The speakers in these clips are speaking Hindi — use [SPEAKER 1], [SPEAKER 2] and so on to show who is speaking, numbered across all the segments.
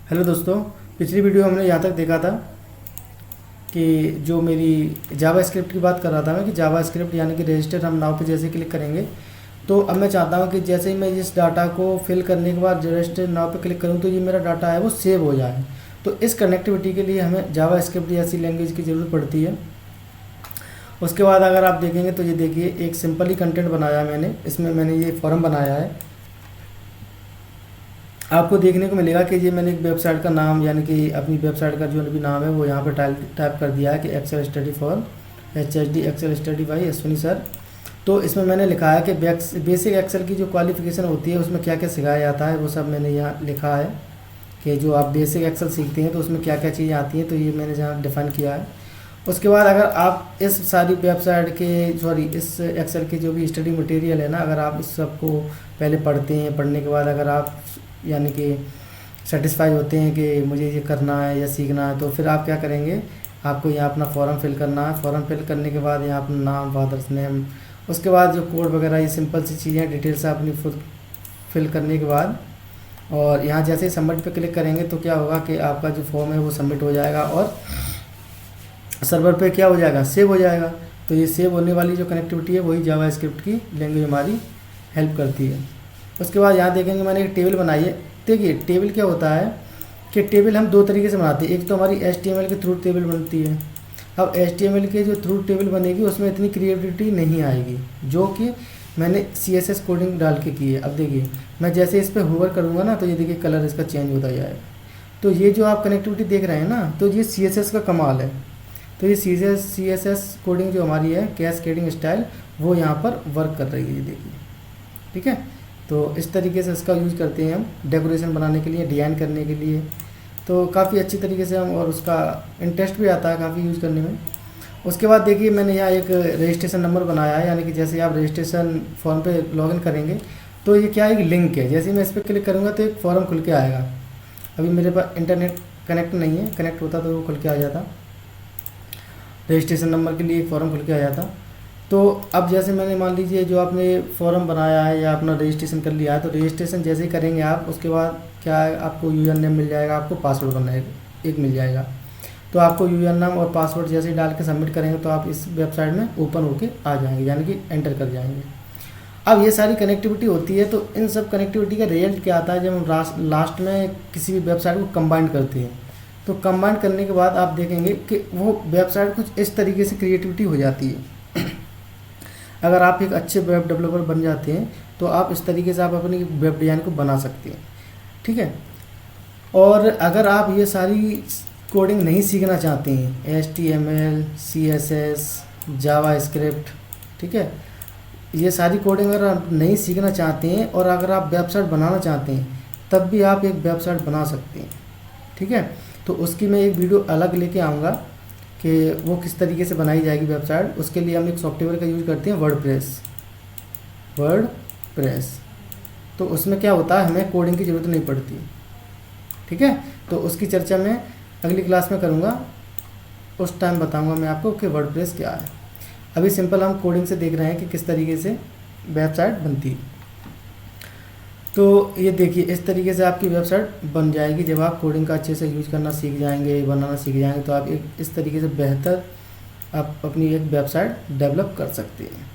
[SPEAKER 1] हेलो दोस्तों, पिछली वीडियो हमने यहाँ तक देखा था कि जो मेरी जावा स्क्रिप्ट की बात कर रहा था मैं कि जावा स्क्रिप्ट यानी कि रजिस्टर हम नाउ पे जैसे क्लिक करेंगे तो अब मैं चाहता हूँ कि जैसे ही मैं इस डाटा को फिल करने के बाद रजिस्टर नाउ पे क्लिक करूँ तो ये मेरा डाटा है वो सेव हो जाए। तो इस कनेक्टिविटी के लिए हमें जावा स्क्रिप्ट जैसी लैंग्वेज की ज़रूरत पड़ती है। उसके बाद अगर आप देखेंगे तो ये देखिए एक सिंपल ही कंटेंट बनाया है मैंने, इसमें मैंने ये फॉर्म बनाया है। आपको देखने को मिलेगा कि ये मैंने एक वेबसाइट का नाम यानी कि अपनी वेबसाइट का जो भी नाम है वो यहाँ पर टाइप कर दिया है कि excel study for HSD excel study by Ashwini sir. तो इसमें मैंने लिखा है कि बेसिक एक्सेल की जो क्वालिफिकेशन होती है उसमें क्या क्या सिखाया जाता है वो सब मैंने यहाँ लिखा है कि जो आप बेसिक एक्सेल सीखते हैं तो उसमें क्या क्या चीज़ें आती हैं, तो ये मैंने यहाँ डिफ़ाइन किया है। उसके बाद अगर आप इस सारी वेबसाइट के इस एक्सेल के जो भी स्टडी मटेरियल है ना, अगर आप इस सब को पहले पढ़ते हैं, पढ़ने के बाद अगर आप यानी कि सेटिस्फाई होते हैं कि मुझे ये करना है या सीखना है, तो फिर आप क्या करेंगे, आपको यहाँ अपना फॉर्म फिल करना है। फॉर्म फिल करने के बाद यहाँ अपना नाम, फादर्स नेम, उसके बाद जो कोड वगैरह ये सिंपल सी चीज़ें डिटेल्स अपनी फिल करने के बाद और यहाँ जैसे ही सबमिट पे क्लिक करेंगे तो क्या होगा कि आपका जो फॉर्म है वो सबमिट हो जाएगा और सर्वर पे क्या हो जाएगा, सेव हो जाएगा। तो ये सेव होने वाली जो कनेक्टिविटी है वही जावा स्क्रिप्ट की लैंग्वेज हमारी हेल्प करती है। उसके बाद यहाँ देखेंगे मैंने एक टेबल बनाई है। देखिए टेबल क्या होता है कि टेबल हम दो तरीके से बनाते हैं। एक तो हमारी HTML के थ्रू टेबल बनती है। अब HTML के जो थ्रू टेबल बनेगी उसमें इतनी क्रिएटिविटी नहीं आएगी जो कि मैंने CSS कोडिंग डाल के की है। अब देखिए मैं जैसे इस पर होवर करूँगा ना तो ये देखिए कलर इसका चेंज होता जाएगा। तो ये जो आप कनेक्टिविटी देख रहे हैं ना, तो ये CSS का कमाल है। तो ये CSS कोडिंग जो हमारी है कैस्केडिंग स्टाइल वो यहाँ पर वर्क कर रही है, ये देखिए। ठीक है, तो इस तरीके से इसका यूज़ करते हैं हम डेकोरेशन बनाने के लिए, डिज़ाइन करने के लिए। तो काफ़ी अच्छी तरीके से हम, और उसका इंटरेस्ट भी आता है काफ़ी यूज़ करने में। उसके बाद देखिए मैंने यहाँ एक रजिस्ट्रेशन नंबर बनाया है, यानी कि जैसे आप रजिस्ट्रेशन फॉर्म पे लॉगिन करेंगे तो ये क्या है, एक लिंक है। जैसे मैं इस पर क्लिक करूँगा तो एक फॉर्म खुल के आएगा। अभी मेरे पास इंटरनेट कनेक्ट नहीं है, कनेक्ट होता तो वो खुल के आ जाता, रजिस्ट्रेशन नंबर के लिए एक फॉर्म खुल के आ जाता। तो अब जैसे मैंने मान लीजिए जो आपने फॉर्म बनाया है या अपना रजिस्ट्रेशन कर लिया है, तो रजिस्ट्रेशन जैसे ही करेंगे आप, उसके बाद क्या है, आपको यूजर नेम मिल जाएगा, आपको पासवर्ड बनना एक मिल जाएगा। तो आपको यूजर नेम और पासवर्ड जैसे ही डाल के सबमिट करेंगे तो आप इस वेबसाइट में ओपन होके आ जाएंगे, यानी कि एंटर कर जाएंगे। अब ये सारी कनेक्टिविटी होती है, तो इन सब कनेक्टिविटी का रिजल्ट क्या आता है जब हम लास्ट में किसी भी वेबसाइट को कंबाइन करते हैं। तो कंबाइन करने के बाद आप देखेंगे कि वो वेबसाइट कुछ इस तरीके से क्रिएटिविटी हो जाती है। अगर आप एक अच्छे वेब डेवलपर बन जाते हैं तो आप इस तरीके से आप अपनी वेब डिज़ाइन को बना सकते हैं। ठीक है, और अगर आप ये सारी कोडिंग नहीं सीखना चाहते हैं, HTML, CSS, जावा स्क्रिप्ट, ठीक है, ये सारी कोडिंग अगर आप नहीं सीखना चाहते हैं और अगर आप वेबसाइट बनाना चाहते हैं तब भी आप एक वेबसाइट बना सकते हैं। ठीक है, तो उसकी मैं एक वीडियो अलग लेके आऊँगा कि वो किस तरीके से बनाई जाएगी वेबसाइट। उसके लिए हम एक सॉफ्टवेयर का यूज़ करते हैं, वर्डप्रेस। तो उसमें क्या होता है, हमें कोडिंग की ज़रूरत नहीं पड़ती। ठीक है, तो उसकी चर्चा मैं अगली क्लास में करूँगा, उस टाइम बताऊँगा मैं आपको कि वर्डप्रेस क्या है। अभी सिंपल हम कोडिंग से देख रहे हैं कि किस तरीके से वेबसाइट बनती है। तो ये देखिए इस तरीके से आपकी वेबसाइट बन जाएगी जब आप कोडिंग का अच्छे से यूज़ करना सीख जाएंगे, बनाना सीख जाएंगे, तो आप एक इस तरीके से बेहतर आप अपनी एक वेबसाइट डेवलप कर सकते हैं।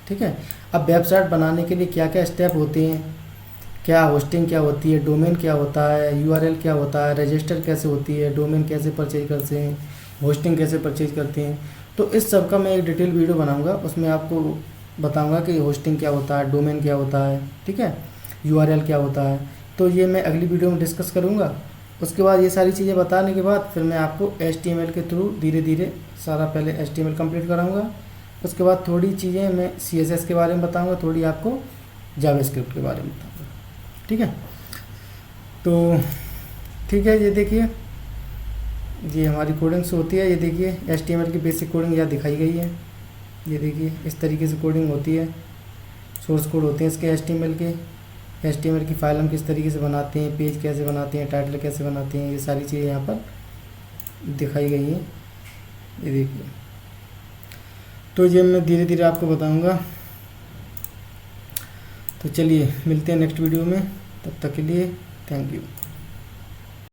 [SPEAKER 1] ठीक है, अब वेबसाइट बनाने के लिए क्या क्या स्टेप होते हैं, क्या होस्टिंग क्या होती है, डोमेन क्या होता है, URL क्या होता है, रजिस्टर कैसे होती है, डोमेन कैसे परचेज करते हैं, होस्टिंग कैसे परचेज करते हैं, तो इस सब का मैं एक डिटेल वीडियो बनाऊँगा। उसमें आपको बताऊँगा कि होस्टिंग क्या होता है, डोमेन क्या होता है, ठीक है, URL क्या होता है। तो ये मैं अगली वीडियो में डिस्कस करूँगा। उसके बाद ये सारी चीज़ें बताने के बाद फिर मैं आपको HTML के थ्रू धीरे धीरे सारा पहले HTML कंप्लीट कराऊँगा। उसके बाद थोड़ी चीज़ें मैं CSS के बारे में बताऊँगा, थोड़ी आपको जावास्क्रिप्ट के बारे में बताऊँगा। ठीक है, तो ठीक है, ये देखिए ये हमारी कोडिंग्स होती है। ये देखिए HTML की बेसिक कोडिंग यहाँ दिखाई गई है। ये देखिए इस तरीके से कोडिंग होती है, सोर्स कोड होते हैं इसके HTML की फ़ाइल हम किस तरीके से बनाते हैं, पेज कैसे बनाते हैं, टाइटल कैसे बनाते हैं, ये सारी चीज़ें यहाँ पर दिखाई गई हैं। ये देखिए, तो ये मैं धीरे धीरे आपको बताऊँगा। तो चलिए मिलते हैं नेक्स्ट वीडियो में, तब तक के लिए थैंक यू।